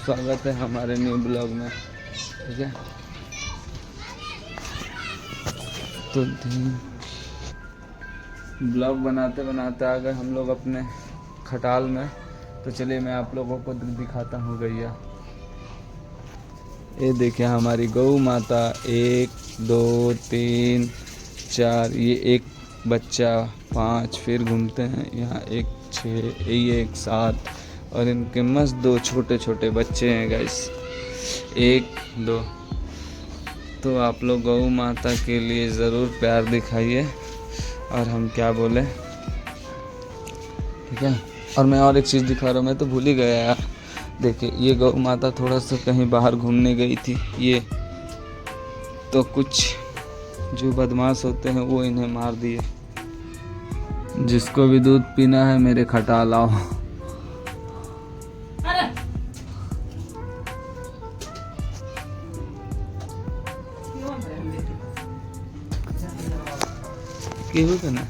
स्वागत है हमारे न्यू ब्लॉग में। ठीक है, तो ब्लॉग बनाते बनाते आ गए हम लोग अपने खटाल में। तो चलिए मैं आप लोगों को दिखाता हूँ गैया। ये देखिए हमारी गौ माता, 1 2 3 4, ये एक बच्चा, 5, फिर घूमते हैं यहाँ 1 6, ये 1 7, और इनके मस्त 2 छोटे छोटे बच्चे हैं गाइस, 1 2। तो आप लोग गौ माता के लिए ज़रूर प्यार दिखाइए, और हम क्या बोले। ठीक है, और मैं और एक चीज़ दिखा रहा हूँ, मैं तो भूल ही गया यार। देखिए ये गौ माता थोड़ा सा कहीं बाहर घूमने गई थी, ये तो कुछ जो बदमाश होते हैं वो इन्हें मार दिए। जिसको भी दूध पीना है मेरे खटाल आओ। क्यों करना